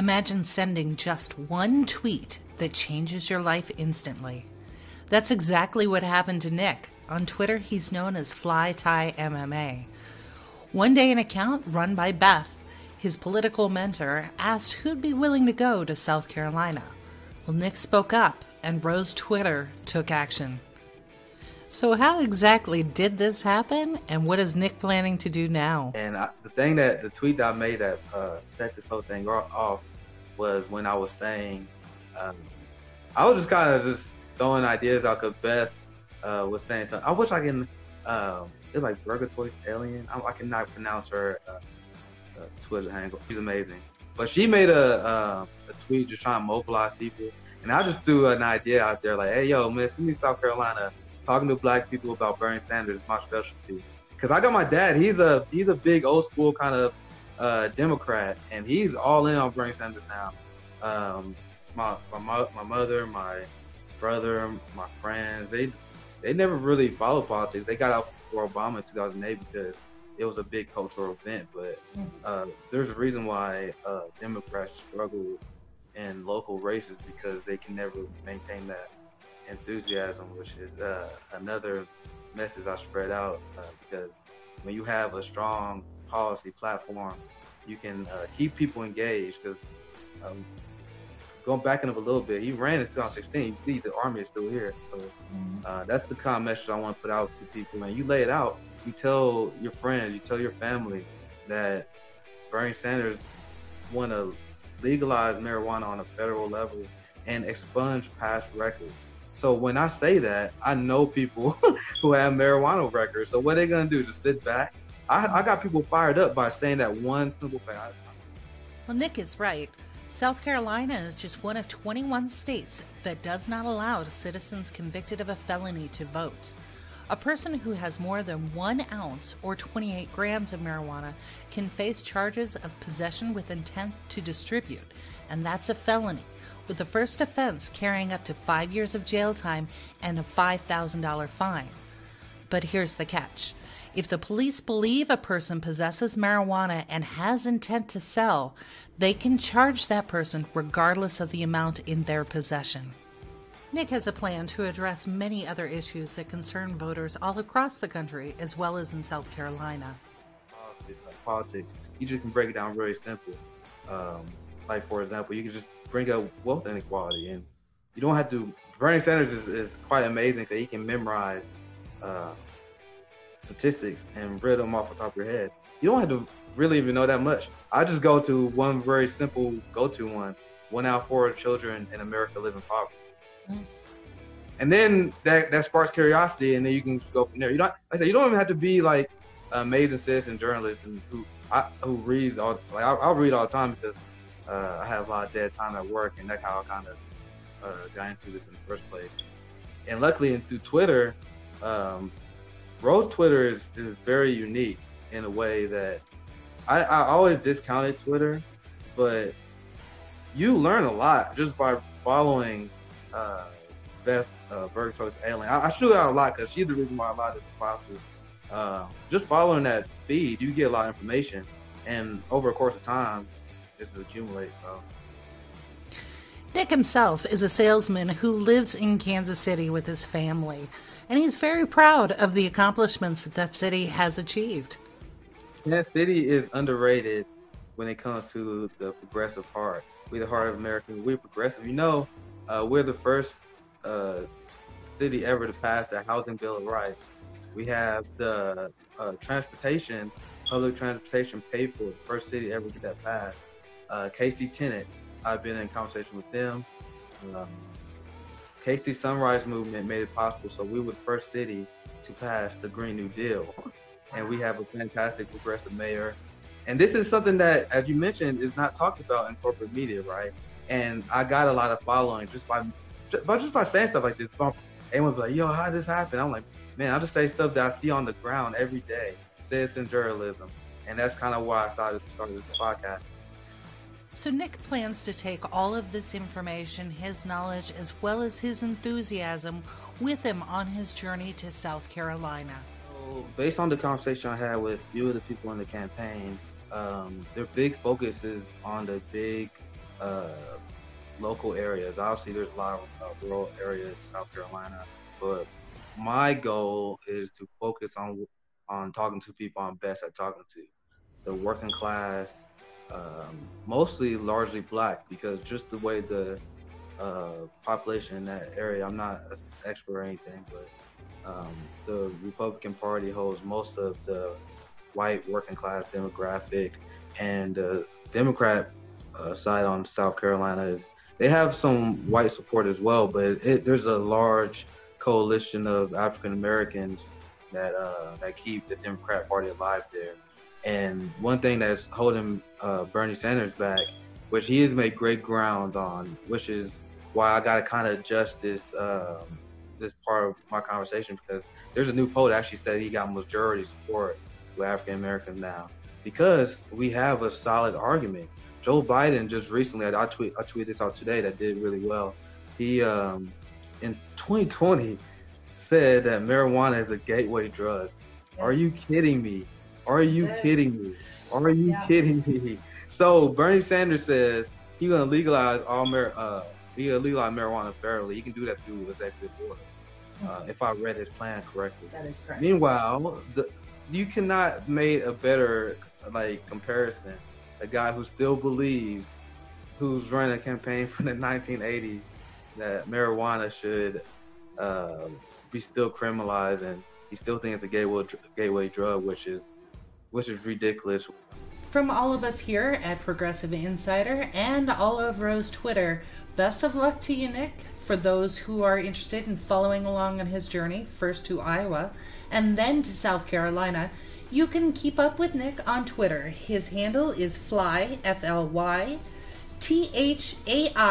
Imagine sending just one tweet that changes your life instantly. That's exactly what happened to Nick. On Twitter, he's known as Fly Tie MMA. One day, an account run by Beth, his political mentor, asked who'd be willing to go to South Carolina. Well, Nick spoke up, and Rose Twitter took action. So how exactly did this happen, and what is Nick planning to do now? And the tweet that I made that set this whole thing off was when I was saying, I was just kind of just throwing ideas out because Beth was saying something. I wish I can, it's like Burgatory Alien. I cannot pronounce her Twitter handle. She's amazing. But she made a tweet just trying to mobilize people. And I just threw an idea out there like, hey, yo, man, send me to South Carolina. Talking to black people about Bernie Sanders is my specialty. Because I got my dad. He's a big old school kind of Democrat, and he's all in on Bernie Sanders now. My mother, my brother, my friends, they never really followed politics. They got out for Obama in 2008 because it was a big cultural event. But there's a reason why Democrats struggle in local races because they can never maintain that enthusiasm, which is another message I spread out because when you have a strong policy platform, you can keep people engaged. Because going back in a little bit, he ran in 2016. You see, the army is still here, so that's the kind of message I want to put out to people. And you lay it out. You tell your friends, you tell your family that Bernie Sanders want to legalize marijuana on a federal level and expunge past records. So when I say that, I know people who have marijuana records. So what are they going to do? Just sit back? I got people fired up by saying that one simple thing. Well, Nick is right. South Carolina is just one of 21 states that does not allow citizens convicted of a felony to vote. A person who has more than 1 ounce or 28 grams of marijuana can face charges of possession with intent to distribute, and that's a felony, with the first offense carrying up to 5 years of jail time and a $5,000 fine. But here's the catch. If the police believe a person possesses marijuana and has intent to sell, they can charge that person regardless of the amount in their possession. Nick has a plan to address many other issues that concern voters all across the country, as well as in South Carolina. Politics, you just can break it down very simple. Like, for example, you can just bring up wealth inequality, and you don't have to. Bernie Sanders is quite amazing because he can memorize statistics and read them off the top of your head. You don't have to really even know that much. I just go to one very simple go-to one. 1 out of 4 children in America live in poverty. And then that sparks curiosity, and then you can go from there. You don't, like I said, you don't even have to be like an amazing citizen journalist and who reads all. Like I'll read all the time because I have a lot of dead time at work, and that's how I kind of got into this in the first place. And luckily, through Twitter, Rose Twitter is very unique in a way that I always discounted Twitter, but you learn a lot just by following Beth Burgatory Alien. I shoot out a lot because she's the reason why a lot of this process. Just following that feed, you get a lot of information, and over a course of time, it accumulates. So. Nick himself is a salesman who lives in Kansas City with his family, and he's very proud of the accomplishments that city has achieved. Kansas City is underrated when it comes to the progressive part. We're the heart of America. We're progressive. You know, we're the first city ever to pass the Housing Bill of Rights. We have the public transportation paid for. First city ever to get that passed. KC Tenants, I've been in conversation with them. KC Sunrise Movement made it possible, so we were the first city to pass the Green New Deal. And we have a fantastic progressive mayor. And this is something that, as you mentioned, is not talked about in corporate media, right? And I got a lot of following just by saying stuff like this. Everyone's like, yo, how did this happen? I'm like, man, I just say stuff that I see on the ground every day. Citizen journalism. And that's kind of why I started this podcast. So Nick plans to take all of this information, his knowledge, as well as his enthusiasm with him on his journey to South Carolina. So based on the conversation I had with a few of the people in the campaign, their big focus is on the big uh, local areas. Obviously, there's a lot of rural areas in South Carolina, but my goal is to focus on talking to people I'm best at talking to, the working class, mostly largely black, because just the way the population in that area, I'm not an expert or anything, but the Republican Party holds most of the white working class demographic, and the Democrat side on South Carolina is they have some white support as well, but there's a large coalition of African Americans that keep the Democrat Party alive there. And one thing that's holding Bernie Sanders back, which he has made great ground on, which is why I got to kind of adjust this part of my conversation, because there's a new poll that actually said he got majority support with African Americans now, because we have a solid argument. Joe Biden just recently, I tweeted this out today that did really well. He in 2020 said that marijuana is a gateway drug. Are you kidding me? Are you kidding me? Are you kidding me? So Bernie Sanders says he's gonna legalize marijuana fairly. He can do that through executive order. If I read his plan correctly. That is correct. Meanwhile, you cannot make a better comparison. A guy who still believes, who's running a campaign from the 1980s, that marijuana should be still criminalized, and he still thinks it's a gateway drug, which is ridiculous. From all of us here at Progressive Insider and Olive Rose Twitter, best of luck to you, Nick. For those who are interested in following along on his journey, first to Iowa and then to South Carolina, you can keep up with Nick on Twitter. His handle is Fly, FLY, THAIMMA.